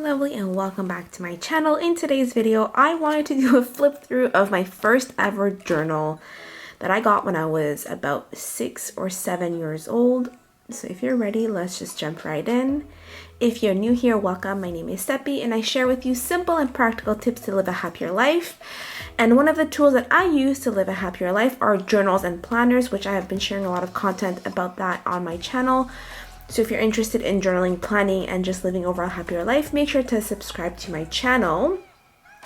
lovely, and welcome back to my channel. In today's video, I wanted to do a flip through of my first ever journal that I got when I was about 6 or 7 years old. So if you're ready, let's just jump right in. If you're new here, welcome. My name is Seppi, and I share with you simple and practical tips to live a happier life. And one of the tools that I use to live a happier life are journals and planners, which I have been sharing a lot of content about that on my channel. So if you're interested in journaling, planning, and just living overall happier life, make sure to subscribe to my channel.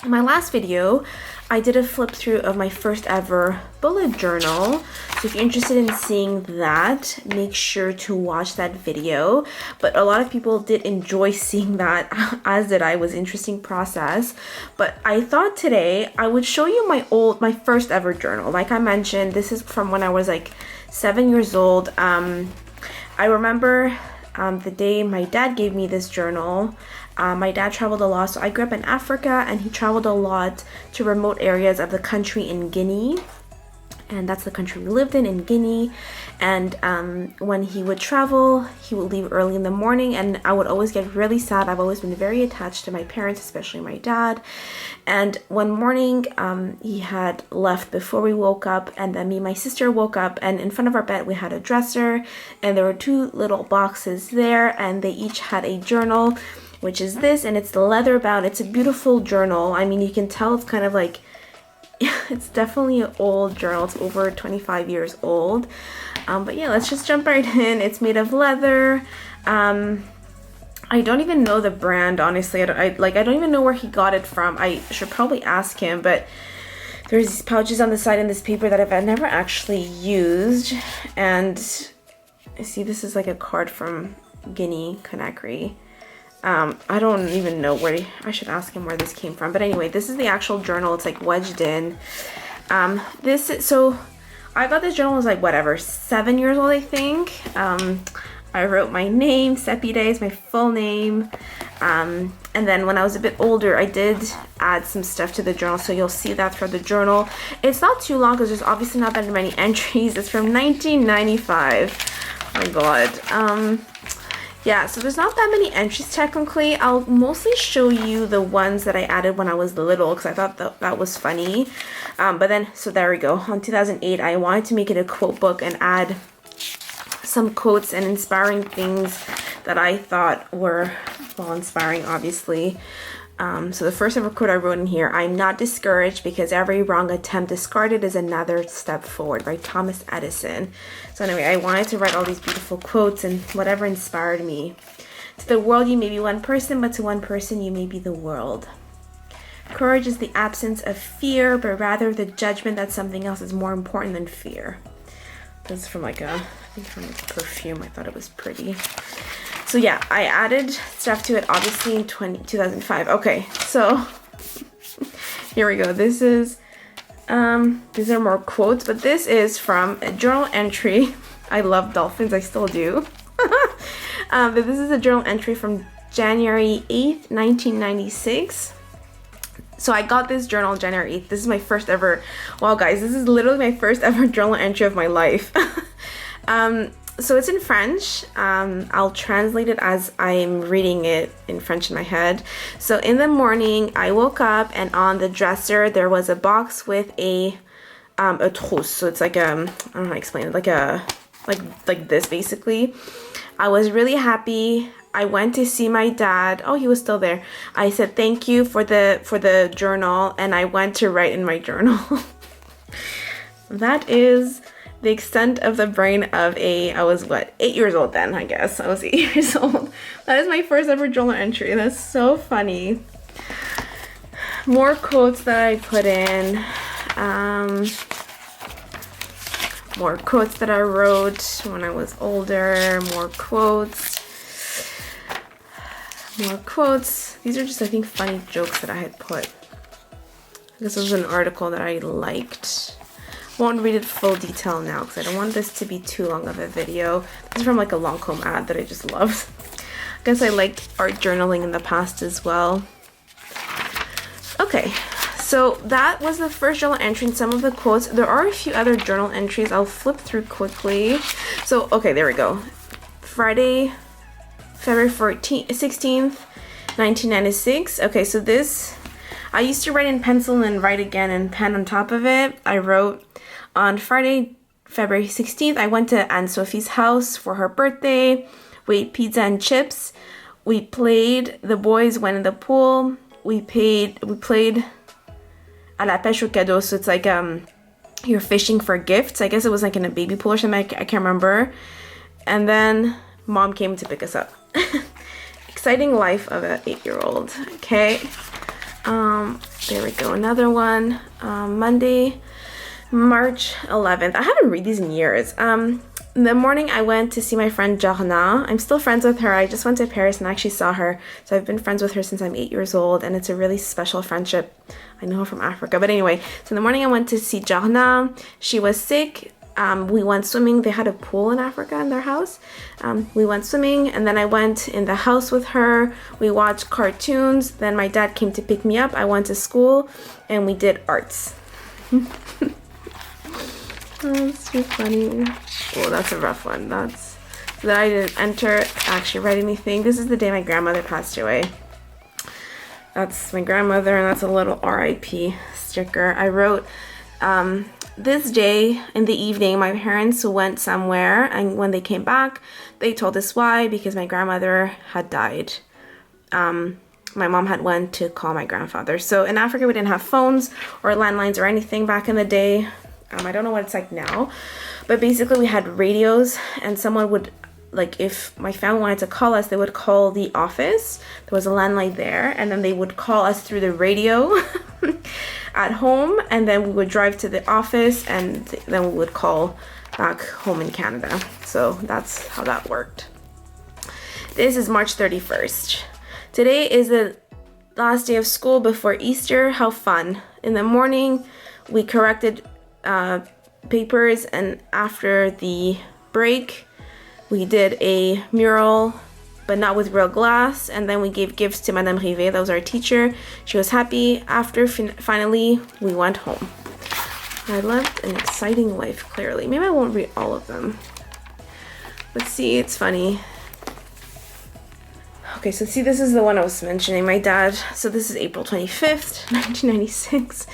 In my last video, I did a flip through of my first ever bullet journal. So if you're interested in seeing that, make sure to watch that video. But a lot of people did enjoy seeing that, as did I. It was an interesting process. But I thought today I would show you my first ever journal. Like I mentioned, this is from when I was like 7 years old. I remember the day my dad gave me this journal. My dad traveled a lot, so I grew up in Africa, and he traveled a lot to remote areas of the country in Guinea. And that's the country we lived in Guinea. And when he would travel, he would leave early in the morning, and I would always get really sad. I've always been very attached to my parents, especially my dad. And one morning, he had left before we woke up, and then me and my sister woke up, and in front of our bed we had a dresser, and there were 2 little boxes there, and they each had a journal, which is this, and it's leather bound. It's a beautiful journal. I mean, you can tell it's kind of like, it's definitely an old journal. It's over 25 years old. But yeah, let's just jump right in. It's made of leather. I don't even know the brand, honestly. I don't even know where he got it from. I should probably ask him, but there's these pouches on the side in this paper that I've never actually used. And see, this is like a card from Guinea, Conakry. I don't even know where, I should ask him where this came from. But anyway, this is the actual journal. It's like wedged in. So I got this journal, I was like, whatever, 7 years old, I think. I wrote my name, Seppi Day is my full name. And then when I was a bit older, I did add some stuff to the journal. So you'll see that for the journal. It's not too long because there's obviously not that many entries. It's from 1995. Oh my God. Yeah, so there's not that many entries technically. I'll mostly show you the ones that I added when I was little because I thought that was funny. But then, so there we go. On 2008, I wanted to make it a quote book and add some quotes and inspiring things that I thought were, well, inspiring, obviously. So the first ever quote I wrote in here, "I'm not discouraged because every wrong attempt discarded is another step forward," by Thomas Edison. So anyway, I wanted to write all these beautiful quotes and whatever inspired me. "To the world you may be one person, but to one person you may be the world. Courage is the absence of fear, but rather the judgment that something else is more important than fear." This is from I think from a perfume. I thought it was pretty. So yeah, I added stuff to it obviously in 2005. Okay, so here we go. This is, these are more quotes, but this is from a journal entry. I love dolphins, I still do. But this is a journal entry from January 8th, 1996. So I got this journal January 8th. This is my first ever, wow guys, this is literally my first ever journal entry of my life. So it's in French. I'll translate it as I'm reading it in French in my head. So in the morning, I woke up, and on the dresser there was a box with a trousse. So it's like I don't know how to explain it. Like this basically. I was really happy. I went to see my dad. Oh, he was still there. I said thank you for the journal, and I went to write in my journal. That is the extent of the brain of I was what, 8 years old then, I guess. I was 8 years old. That is my first ever journal entry. That's so funny. More quotes that I put in. More quotes that I wrote when I was older. More quotes. More quotes. These are just, I think, funny jokes that I had put. This was an article that I liked. Won't read it full detail now because I don't want this to be too long of a video. This is from like a Lancome ad that I just loved. I guess I liked art journaling in the past as well. Okay, so that was the first journal entry and some of the quotes. There are a few other journal entries I'll flip through quickly. So, okay, there we go. Friday, February 16th. 1996. Okay, so this, I used to write in pencil and write again in pen on top of it. I wrote on Friday, February 16th, I went to Anne Sophie's house for her birthday. We ate pizza and chips. We played, the boys went in the pool. We played à la pêche au cadeau. So it's like you're fishing for gifts. I guess it was like in a baby pool or something. I can't remember. And then mom came to pick us up. Exciting life of an 8-year-old. Okay. There we go. Another one. Monday, March 11th. I haven't read these in years. In the morning, I went to see my friend Jorna. I'm still friends with her. I just went to Paris and actually saw her. So I've been friends with her since I'm 8 years old, and it's a really special friendship. I know her from Africa. But anyway, so in the morning, I went to see Jorna. She was sick. We went swimming. They had a pool in Africa in their house. We went swimming, and then I went in the house with her. We watched cartoons. Then my dad came to pick me up. I went to school, and we did arts. Oh, that's too funny. Oh, that's a rough one. That's that I didn't actually write anything. This is the day my grandmother passed away. That's my grandmother, and that's a little RIP sticker. I wrote, this day in the evening, my parents went somewhere, and when they came back, they told us why, because my grandmother had died. My mom had went to call my grandfather. So in Africa, we didn't have phones or landlines or anything back in the day. I don't know what it's like now, but basically we had radios, and someone would, like, if my family wanted to call us, they would call the office. There was a landline there, and then they would call us through the radio at home, and then we would drive to the office, and then we would call back home in Canada. So that's how that worked. This is March 31st. Today is the last day of school before Easter. How fun. In the morning, we corrected papers, and after the break we did a mural, but not with real glass, and then we gave gifts to Madame Rivet. That was our teacher. She was happy. After finally we went home. I lived an exciting life, clearly. Maybe I won't read all of them. Let's see, it's funny. Okay, so see, this is the one I was mentioning. My dad, so this is April 25th, 1996.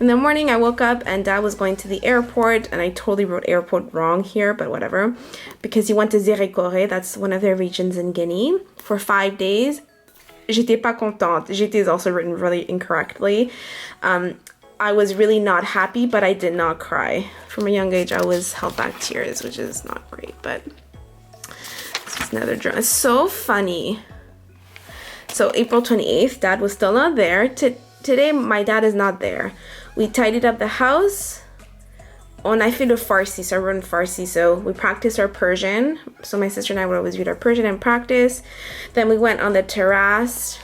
In the morning, I woke up and Dad was going to the airport, and I totally wrote airport wrong here, but whatever, because he went to Zérékoré, that's one of their regions in Guinea, for 5 days. J'étais pas contente. J'étais is also written really incorrectly. I was really not happy, but I did not cry. From a young age, I was held back tears, which is not great, but this was another journal. It's so funny. So April 28th, Dad was still not there. Today, my dad is not there. We tidied up the house. On I fait le Farsi, so I wrote in Farsi. So we practiced our Persian. So my sister and I would always read our Persian and practice. Then we went on the terrace.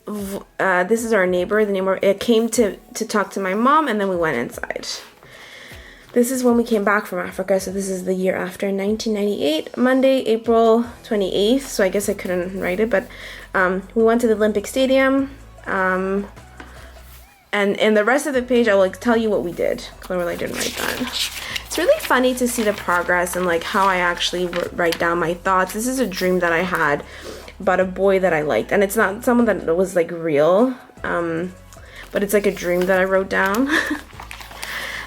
This is our neighbor. The neighbor came to talk to my mom, and then we went inside. This is when we came back from Africa, so this is the year after, 1998, Monday, April 28th, so I guess I couldn't write it, but we went to the Olympic Stadium, and in the rest of the page, I will tell you what we did. Clearly, I didn't write that. It's really funny to see the progress and like how I actually write down my thoughts. This is a dream that I had about a boy that I liked, and it's not someone that was like real, but it's like a dream that I wrote down.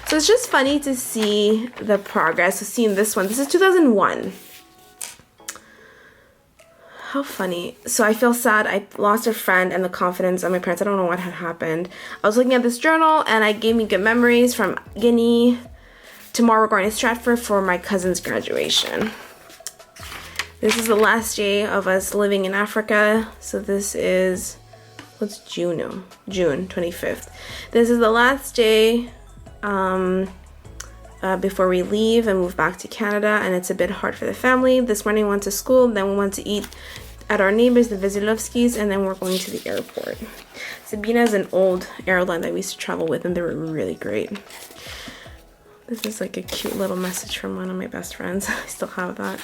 So it's just funny to see the progress. So seeing this one, this is 2001. How funny. So I feel sad. I lost a friend and the confidence of my parents. I don't know what had happened. I was looking at this journal, and it gave me good memories from Guinea. Tomorrow we're going to Stratford for my cousin's graduation. This is the last day of us living in Africa. So this is, what's June? No, June 25th. This is the last day before we leave and move back to Canada, and it's a bit hard for the family. This morning we went to school, then we went to eat at our neighbors, the Vasilovskis, and then we're going to the airport. Sabina is an old airline that we used to travel with, and they were really great. This is like a cute little message from one of my best friends. I still have that.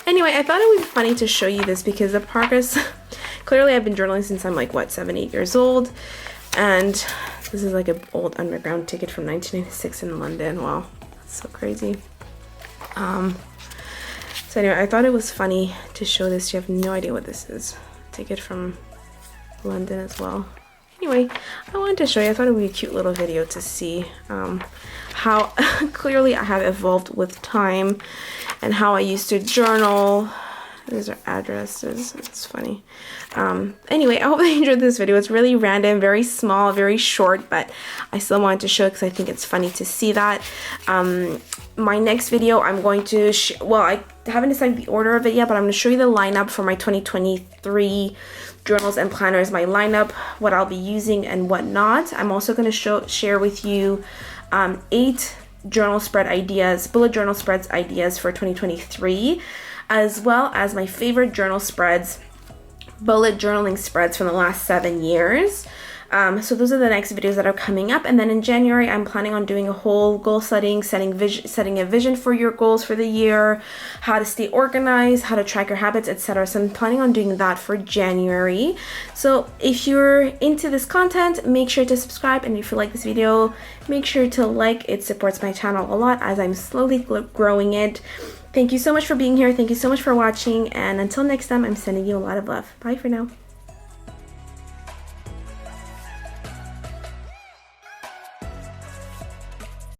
Anyway, I thought it would be funny to show you this because the progress, clearly I've been journaling since I'm like, what, 7, 8 years old. And this is like an old underground ticket from 1996 in London. Wow, that's so crazy. So anyway, I thought it was funny to show this. You have no idea what this is. Take it from London as well. Anyway, I wanted to show you. I thought it would be a cute little video to see how clearly I have evolved with time and how I used to journal. These are addresses. It's funny. Anyway, I hope you enjoyed this video. It's really random, very small, very short, but I still wanted to show it because I think it's funny to see that. My next video, I'm going to, well, I haven't decided the order of it yet, but I'm going to show you the lineup for my 2023 journals and planners, my lineup, what I'll be using and what not. I'm also going to share with you 8 journal spread ideas, bullet journal spreads ideas for 2023, as well as my favorite journal spreads, bullet journaling spreads from the last 7 years. So those are the next videos that are coming up. And then in January, I'm planning on doing a whole goal setting a vision for your goals for the year, how to stay organized, how to track your habits, etc. So I'm planning on doing that for January. So if you're into this content, make sure to subscribe. And if you like this video, make sure to like. It supports my channel a lot as I'm slowly growing it. Thank you so much for being here. Thank you so much for watching. And until next time, I'm sending you a lot of love. Bye for now.